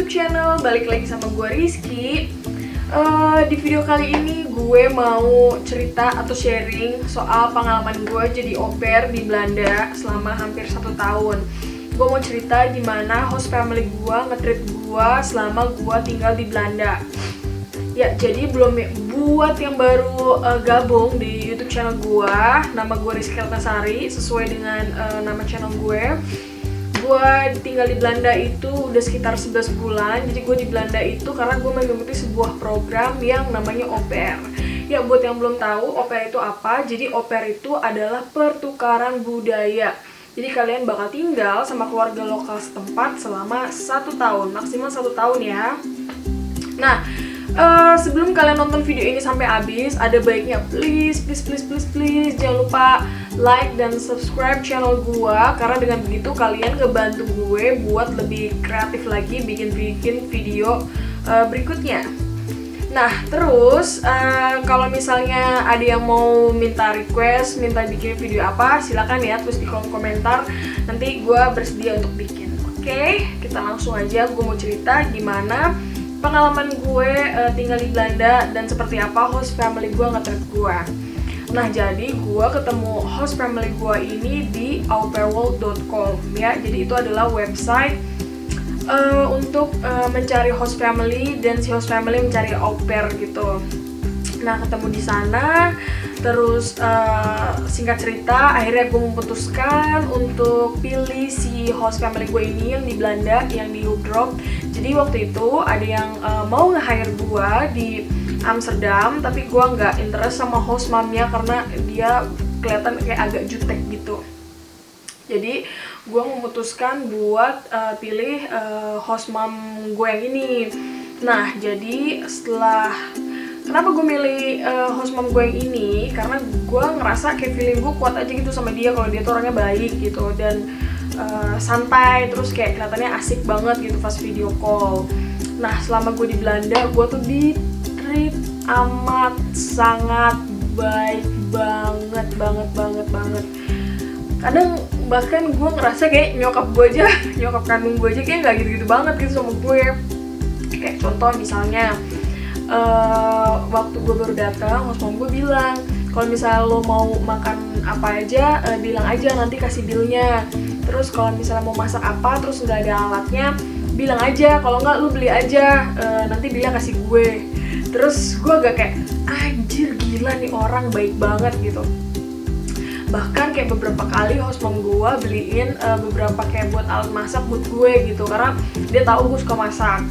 YouTube channel. Balik lagi sama gue Rizky. Di video kali ini gue mau cerita atau sharing soal pengalaman gue jadi au pair di Belanda selama hampir 1 tahun. Gue mau cerita gimana host family gue nge-treat gue selama gue tinggal di Belanda. Ya, jadi buat yang baru gabung di YouTube channel gue, nama gue Rizky Ratnasari, sesuai dengan nama channel gue. Gue tinggal di Belanda itu udah sekitar 11 bulan. Jadi gue di Belanda itu karena gue mengikuti sebuah program yang namanya au pair. Ya, buat yang belum tahu au pair itu apa, jadi au pair itu adalah pertukaran budaya. Jadi kalian bakal tinggal sama keluarga lokal setempat selama 1 tahun, maksimal 1 tahun ya. Nah, sebelum kalian nonton video ini sampai habis, ada baiknya please jangan lupa like dan subscribe channel gua, karena dengan begitu kalian ngebantu gue buat lebih kreatif lagi bikin video berikutnya. Nah, terus kalau misalnya ada yang mau minta request, minta bikin video apa, silakan ya, tulis di kolom komentar, nanti gue bersedia untuk bikin. Oke, kita langsung aja. Gue mau cerita gimana pengalaman gue tinggal di Belanda dan seperti apa host family gue nge-treat gue. Nah, jadi gue ketemu host family gue ini di aupairworld.com ya. Jadi itu adalah website untuk mencari host family, dan si host family mencari au pair gitu. Nah, ketemu di sana, terus singkat cerita akhirnya gue memutuskan untuk pilih si host family gue ini yang di Belanda, yang di Hoofddorp. Jadi waktu itu ada yang mau nge-hire gue di Amsterdam, tapi gue nggak interest sama host momnya karena dia kelihatan kayak agak jutek gitu. Jadi gue memutuskan buat pilih host mom gue yang ini. Nah, jadi kenapa gue milih host mom gue yang ini? Karena gue ngerasa kayak feeling gue kuat aja gitu sama dia, kalau dia tuh orangnya baik gitu dan santai, terus kayak kelihatannya asik banget gitu pas video call. Nah, selama gue di Belanda, gue tuh di-treat amat sangat baik banget. Kadang bahkan gue ngerasa kayak nyokap kandung gue aja kayak nggak gitu-gitu banget gitu sama gue. Kayak contoh misalnya, waktu gue baru datang, host mom gue bilang, kalau misalnya lo mau makan apa aja, bilang aja, nanti kasih billnya. Terus kalau misalnya mau masak apa, terus nggak ada alatnya, bilang aja. Kalau nggak, lo beli aja, nanti billnya kasih gue. Terus gue agak kayak, anjir gila nih orang baik banget gitu. Bahkan kayak beberapa kali host mom gue beliin beberapa kayak buat alat masak buat gue gitu, karena dia tahu gue suka masak.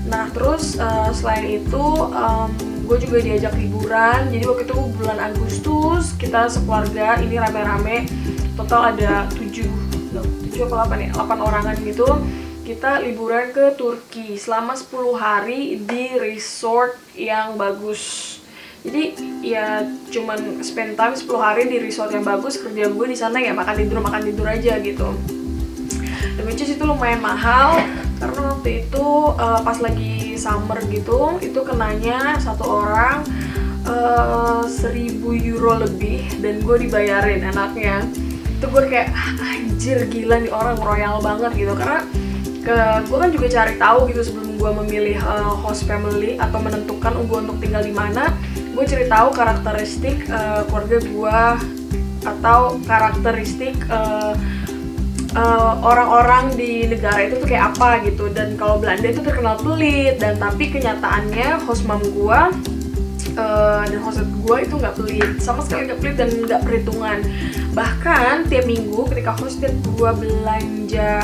Nah, terus selain itu gue juga diajak liburan. Jadi waktu itu bulan Agustus kita sekeluarga ini rame-rame, total ada 8 orangan gitu. Kita liburan ke Turki selama 10 hari di resort yang bagus. Jadi ya cuman spend time 10 hari di resort yang bagus. Kerja gue di sana ya makan tidur aja gitu. Dan which is itu lumayan mahal karena waktu itu pas lagi summer gitu, itu kenanya satu orang 1.000 euro lebih, dan gue dibayarin enaknya. Itu gue kayak anjir gila nih orang royal banget gitu, karena gue kan juga cari tahu gitu sebelum gue memilih host family atau menentukan gue untuk tinggal di mana. Gue cari tahu karakteristik keluarga gue atau karakteristik orang-orang di negara itu tuh kayak apa gitu. Dan kalau Belanda itu terkenal pelit, dan tapi kenyataannya host mom gue dan host gue itu nggak pelit, sama sekali nggak pelit dan nggak perhitungan. Bahkan tiap minggu ketika host gue belanja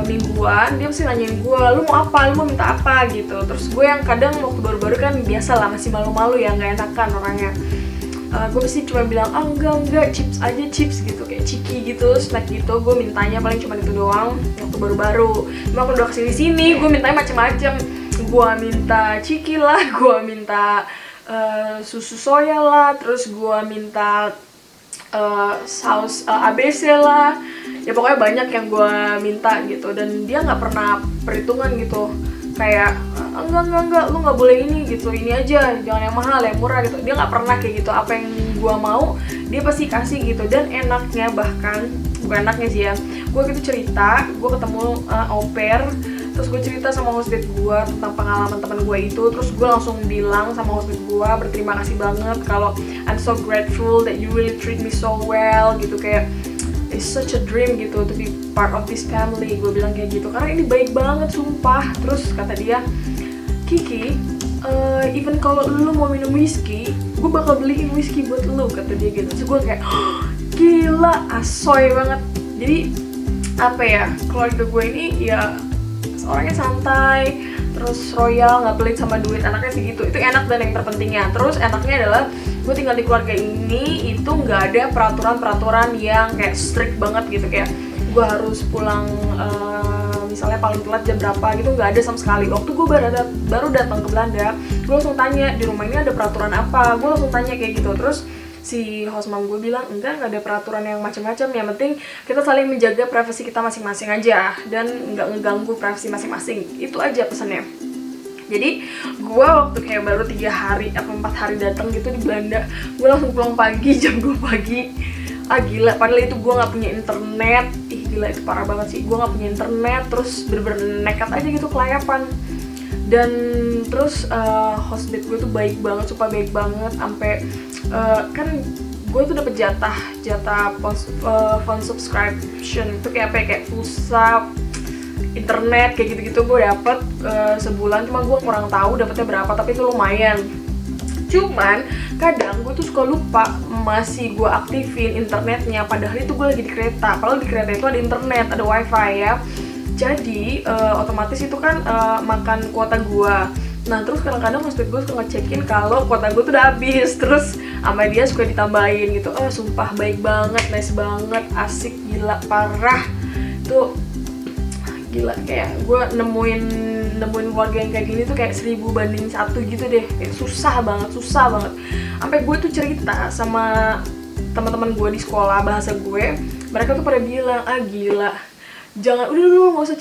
mingguan, dia mesti nanyain gue, lu mau apa, lu mau minta apa gitu. Terus gue yang kadang waktu baru-baru kan biasa lah, masih malu-malu ya, nggak enakan orangnya. Gue mesti cuma bilang, enggak, chips aja, chips gitu, kayak ciki gitu, snack gitu. Gue mintanya paling cuma itu doang waktu baru-baru. Cuma kalau udah kesini-sini, gue mintanya macem-macem. Gue minta ciki lah, gue minta susu soya lah, terus gue minta saus ABC lah. Ya pokoknya banyak yang gue minta gitu, dan dia nggak pernah perhitungan gitu. Kayak enggak, lu nggak boleh ini gitu, ini aja, jangan yang mahal, yang murah gitu. Dia nggak pernah kayak gitu. Apa yang gue mau dia pasti kasih gitu. Dan enaknya, bahkan bukan enaknya sih ya, gue gitu cerita, gue ketemu au pair Terus gue cerita sama hostdate gue tentang pengalaman teman gue itu. Terus gue langsung bilang sama hostdate gue berterima kasih banget kalau I'm so grateful that you really treat me so well gitu, kayak it's such a dream gitu to be part of this family. Gue bilang kayak gitu karena ini baik banget sumpah. Terus kata dia, Kiki, even kalau lu mau minum whisky, gue bakal beliin whisky buat lu, kata dia gitu. Terus gue kayak gila, asoy banget. Jadi apa ya, keluarga gue ini ya orangnya santai, terus royal, nggak pelit sama duit, anaknya sih gitu. Itu enak dan yang terpentingnya. Terus enaknya adalah gue tinggal di keluarga ini itu nggak ada peraturan-peraturan yang kayak strict banget gitu, kayak gue harus pulang misalnya paling telat jam berapa gitu, nggak ada sama sekali. Waktu gue baru datang ke Belanda, gue langsung tanya di rumah ini ada peraturan apa, gue langsung tanya kayak gitu. Terus si host mom gue bilang enggak ada peraturan yang macam-macam, yang penting kita saling menjaga privasi kita masing-masing aja dan nggak ngeganggu privasi masing-masing, itu aja pesannya. Jadi gue waktu kayak baru 3 hari atau 4 hari datang gitu di Belanda, gue langsung pulang pagi jam 2 pagi. Gila, padahal itu gue nggak punya internet. Gila, itu parah banget sih, gue nggak punya internet. Terus bener-bener nekat aja gitu kelayapan. Dan terus hostdate gue tuh baik banget, super baik banget. Sampai kan gue tuh dapet jatah phone subscription itu kayak apa ya, kayak pulsa internet kayak gitu-gitu gue dapet sebulan. Cuma gue kurang tahu dapetnya berapa, tapi itu lumayan. Cuman kadang gue tuh suka lupa masih gue aktifin internetnya, padahal itu gue lagi di kereta. Padahal di kereta itu ada internet, ada wifi ya. Jadi otomatis itu kan makan kuota gue. Nah terus kadang-kadang hostdate gue suka ngecekin kalau kuota gue tuh udah habis. Terus sama dia suka ditambahin gitu. Sumpah baik banget, nice banget, asik, gila, parah. Tuh gila, kayak gue nemuin keluarga yang kayak gini tuh kayak 1000 banding 1 gitu deh. Kayak susah banget. Sampai gue tuh cerita sama teman-teman gue di sekolah bahasa gue, mereka tuh pada bilang, gila, jangan, udah lu nggak usah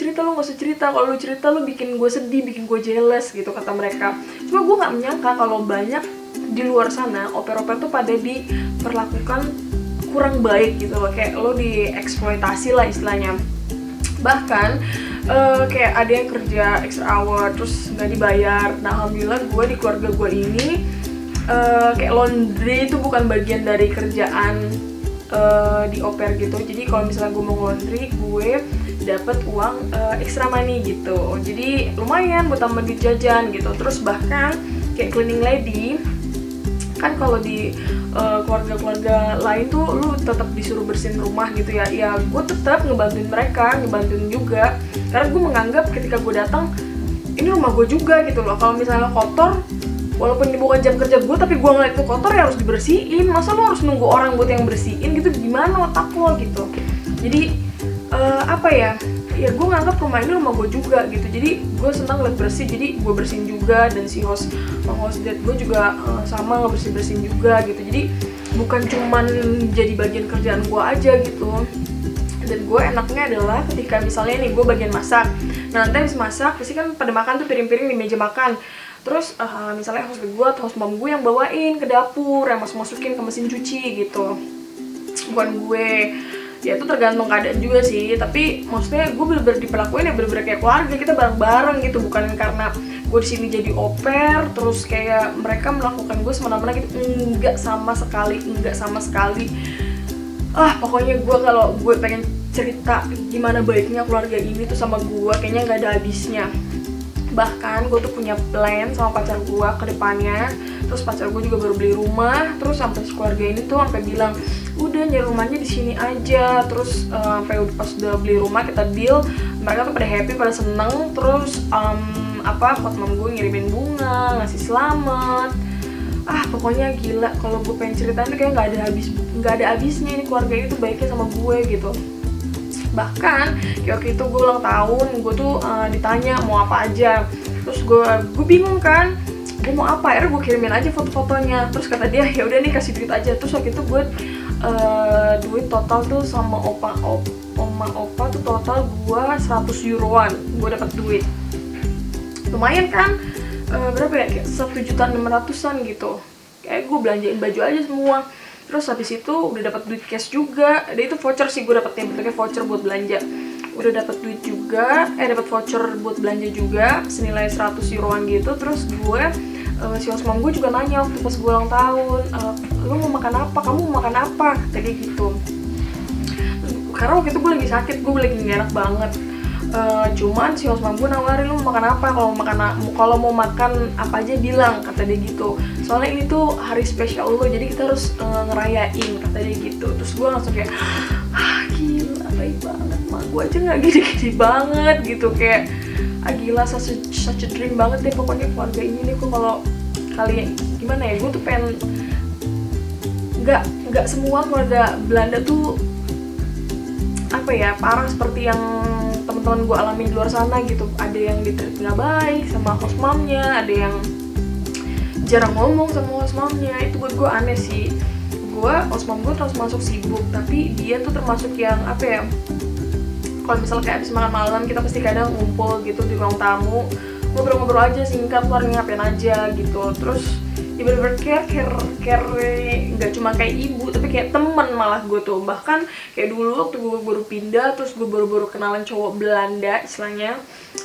cerita, kalau lu cerita lu bikin gue sedih, bikin gue jealous gitu, kata mereka. Cuma gue nggak menyangka kalau banyak di luar sana oper-oper tuh pada diperlakukan kurang baik gitu loh, kayak lo dieksploitasi lah istilahnya. Bahkan kayak ada yang kerja extra hour terus nggak dibayar. Nah alhamdulillah gue di keluarga gue ini kayak laundry itu bukan bagian dari kerjaan di oper gitu. Jadi kalau misalnya gue mau laundry, gue dapat uang extra money gitu. Jadi lumayan buat tambah duit jajan gitu. Terus bahkan kayak cleaning lady, kan kalau di keluarga-keluarga lain tuh lu tetap disuruh bersihin rumah gitu ya. Ya gue tetap ngebantuin mereka, ngebantuin juga. Karena gue menganggap ketika gue datang, ini rumah gue juga gitu loh. Kalau misalnya kotor, walaupun ini bukan jam kerja gue, tapi gue ngeliat itu kotor ya harus dibersihin. Masa lo harus nunggu orang buat yang bersihin gitu, gimana otak lo gitu. Jadi apa ya, ya gue nganggap rumah ini rumah gue juga gitu. Jadi gue senang liat bersih, jadi gue bersihin juga. Dan si hostdate gue juga sama ngebersihin juga gitu. Jadi bukan cuman jadi bagian kerjaan gue aja gitu. Dan gue enaknya adalah ketika misalnya nih gue bagian masak, nah nanti habis masak pasti kan pada makan tuh piring-piring di meja makan. Terus misalnya hostdate gue atau host mom gue yang bawain ke dapur, yang masukin ke mesin cuci gitu, bukan gue. Ya itu tergantung keadaan juga sih, tapi maksudnya gue bener-bener diperlakuin ya bener-bener kayak keluarga, kita bareng-bareng gitu. Bukan karena gue di sini jadi oper terus kayak mereka melakukan gue semena-mena gitu, enggak sama sekali. Pokoknya gue kalau gue pengen cerita gimana baiknya keluarga ini tuh sama gue, kayaknya nggak ada habisnya. Bahkan gue tuh punya plan sama pacar gue ke depannya. Terus pacar gue juga baru beli rumah. Terus sampai keluarga ini tuh sampai bilang, udah nyari rumahnya di sini aja. Terus sampai pas udah beli rumah kita deal, mereka tuh pada happy, pada seneng. Terus hot mom gue ngirimin bunga, ngasih selamat. Pokoknya gila, kalau gue pengen ceritain tuh kayak nggak ada habisnya ini keluarga ini tuh baiknya sama gue gitu. Bahkan kayak waktu itu gue ulang tahun, gue tuh ditanya mau apa aja. Terus gue bingung kan, gue mau apa, akhirnya gue kirimin aja foto-fotonya. Terus kata dia ya udah nih kasih duit aja. Terus waktu itu gue duit total tuh sama oma opa tuh total gue 100 euroan gue dapat duit. Lumayan kan, berapa ya, kayak 1.600.000 gitu. Kayak gue belanjain baju aja semua. Terus habis itu udah dapat duit cash juga. Dan itu voucher sih gue dapetnya, bentuknya voucher buat belanja. udah dapat duit juga, dapat voucher buat belanja juga senilai 100 euroan gitu. Terus gue si Osman gue juga nanya waktu pas gue ulang tahun, lu mau makan apa, kamu mau makan apa, tadi gitu. Karena waktu itu gue lagi sakit, gue lagi gak enak banget. Cuman si Osman gue nawarin, lu mau makan apa, kalau mau makan apa aja bilang, kata dia gitu. Soalnya ini tuh hari spesial lo, jadi kita harus ngerayain, kata dia gitu. Terus gue langsung kayak, gila baik banget, mak gue aja nggak gede-gede banget gitu, kayak gila, such a dream banget deh pokoknya keluarga ini nih. Kok kalau kalian gimana ya, gue tuh pengen, nggak semua keluarga Belanda tuh apa ya, parah seperti yang teman-teman gue alami di luar sana gitu. Ada yang ditreat nggak baik sama host momnya, ada yang jarang ngomong sama host momnya. Itu buat gue aneh sih. Host mom gue terus masuk sibuk, tapi dia tuh termasuk yang apa ya, kalau misalnya kayak abis makan malam kita pasti kadang ngumpul gitu di ruang tamu, ngobrol-ngobrol aja singkat, keluar ngapain aja gitu. Terus dia bener-bener care, nggak cuma kayak ibu tapi kayak temen malah gue tuh. Bahkan kayak dulu waktu gue baru pindah, terus gue baru kenalan cowok Belanda istilahnya,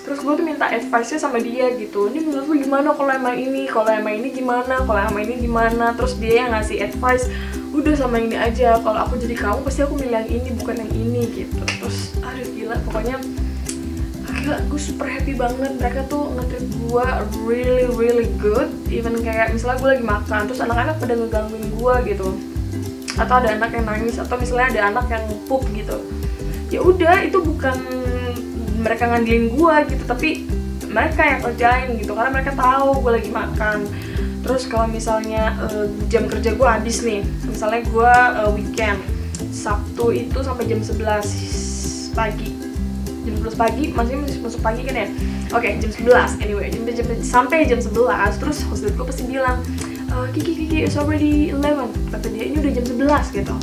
terus gue tuh minta advice-nya sama dia gitu, ini menurut lu gimana kalau emang ini, gimana, kalau emang ini gimana. Terus dia yang ngasih advice, udah sama ini aja, kalau aku jadi kamu pasti aku milih yang ini bukan yang ini gitu. Terus aduh gila, pokoknya gila, gue super happy banget. Mereka tuh nge-treat gue really good. Even kayak misalnya gue lagi makan, terus anak-anak pada ngegangguin gue gitu, atau ada anak yang nangis, atau misalnya ada anak yang pup gitu, ya udah itu bukan mereka ngandelin gue gitu, tapi mereka yang kerjain gitu, karena mereka tahu gue lagi makan. Terus kalau misalnya jam kerja gue habis nih, misalnya gue weekend Sabtu itu sampai jam 11 pagi, jam 11 pagi, masih masuk pagi kan ya? Oke, jam 11 anyway, sampai jam 11, terus host gue pasti bilang, Kiki, it's already 11, kata dia, ini udah jam 11 gitu.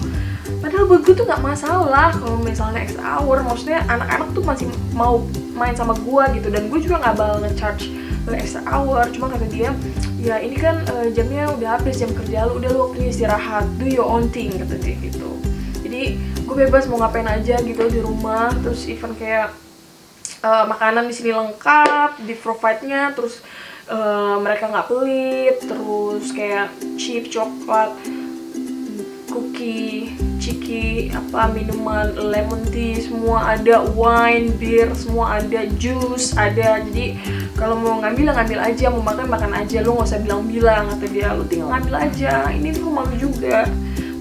Padahal buat gue tuh gak masalah kalau misalnya extra hour, maksudnya anak-anak tuh masih mau main sama gue gitu, dan gue juga gak bakal nge-charge extra hour. Cuma kata dia, ya ini kan jamnya udah habis, jam kerja lu, udah lu waktunya istirahat, do your own thing, kata dia gitu. Jadi gue bebas mau ngapain aja gitu di rumah. Terus even kayak makanan di sini lengkap, di provide-nya, terus mereka nggak pelit, terus kayak chip, coklat, cookie, ciki, minuman, lemon tea, semua ada, wine, bir, semua ada, juice ada. Jadi kalau mau ngambil aja, mau makan aja, lu nggak usah bilang-bilang, kata dia, lu tinggal ngambil aja, ini tuh malu juga.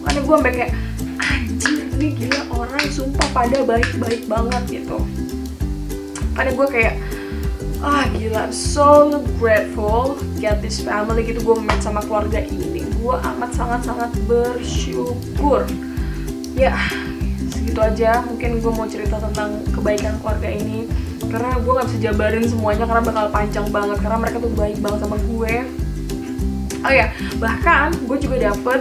Makanya gue sampai kayak, anjir, ini gila, orang sumpah pada baik-baik banget gitu. Karena gue kayak, gila, I'm so grateful get this family gitu. Gue main sama keluarga ini, gue amat sangat bersyukur. Ya, segitu aja mungkin gue mau cerita tentang kebaikan keluarga ini, karena gue gak bisa jabarin semuanya karena bakal panjang banget, karena mereka tuh baik banget sama gue. Oh ya, bahkan gue juga dapet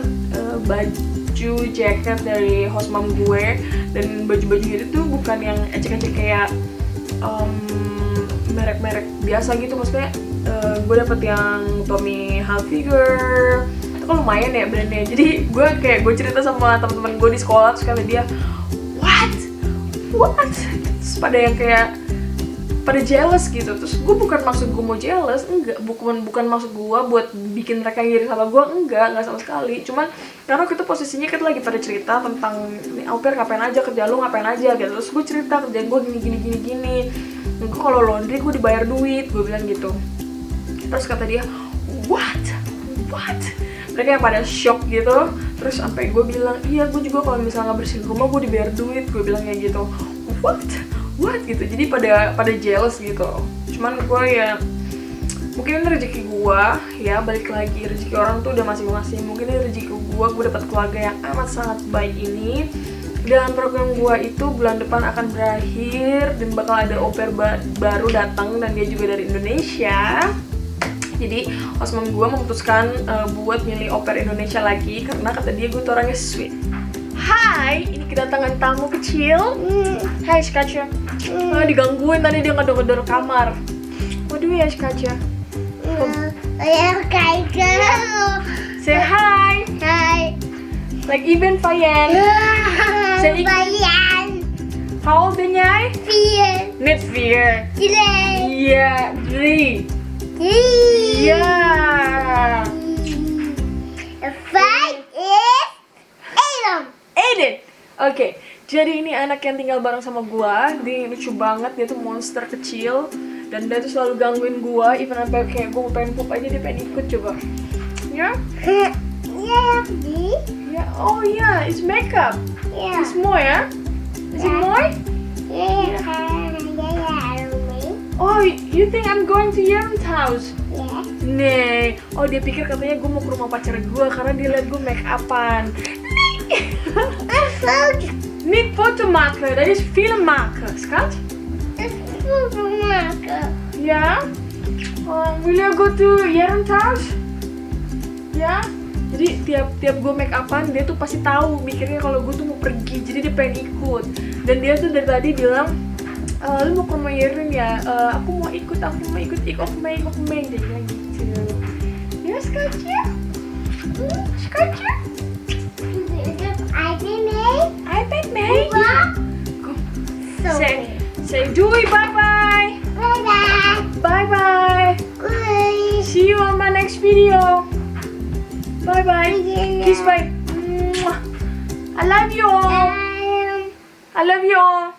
baju jacket dari host mom gue, dan baju-baju itu tuh bukan yang ecek-ecek kayak merek-merek biasa gitu. Maksudnya gue dapet yang Tommy Hilfiger, itu kan lumayan ya brandnya. Jadi gue cerita sama teman-teman gue di sekolah, terus kata dia, what? Terus pada yang kayak pada jealous gitu. Terus gue bukan maksud gue mau jealous, enggak, bukan maksud gue buat bikin mereka ngiri sama gue, enggak sama sekali. Cuman karena kita posisinya kita lagi pada cerita tentang au pair ngapain aja, kerja lu ngapain aja gitu. Terus gue cerita kerjaan gue gini. Gue kalau laundry gue dibayar duit, gue bilang gitu. Terus kata dia, what? Mereka yang pada shock gitu. Terus sampai gue bilang, iya gue juga kalau misalnya nggak bersihin rumah gue dibayar duit, gue bilang kayak gitu. What gitu. Jadi pada jealous gitu. Cuman gue ya, mungkin ini rezeki gue ya, balik lagi, rezeki orang tuh udah masing-masing. Mungkin ini rezeki gue dapat keluarga yang amat sangat baik ini. Dan program gue itu bulan depan akan berakhir, dan bakal ada au pair baru datang, dan dia juga dari Indonesia. Jadi host mom gue memutuskan buat milih au pair Indonesia lagi, karena kata dia gue tuh orangnya sweet. Hai, ini kedatangan tamu kecil. Hai Skacha. Digangguin tadi, dia ngedor-ngedor kamar. Waduh ya Skacha. Say hi. Hai. Like even Fayan. Say Bayan. How old ben jij? 4. Net 4. 3. Ja, 3. 3. Ja. 5 is Elon. Aiden. Oke, jadi ini anak yang tinggal bareng sama gua. Dia lucu banget, dia tuh monster kecil. Dan dia tuh selalu gangguin gua. Even sampai kayak gua mau pengen pup aja dia pengen ikut coba. Ya? Yeah, D. Ya, oh iya, it's makeup. Yeah. It's mooi ya? Is it mooi? Yeah. Oh, you think I'm going to Jeroen's house? Yeah. Nee, oh dia pikir katanya gue mau ke rumah pacar gue karena dia liat gue make upan. Niet foto maken, dat is film maken, schat. Ja? Will you go to Jeroen's house? Ya? Jadi tiap gue make upan dia tuh pasti tahu mikirnya kalau gue tuh mau pergi, jadi dia pengen ikut. Dan dia tuh dari tadi bilang, lu mau ke rumah Yerin ya? Aku mau ikut, ik mee, dia bilang gitu. Ya schatje? Schatje? iPad mee? Kom. Say doei, bye bye. Bye bye. See you on my next video. Bye bye. Kiss bye. Mwah. I love you all. I love you all.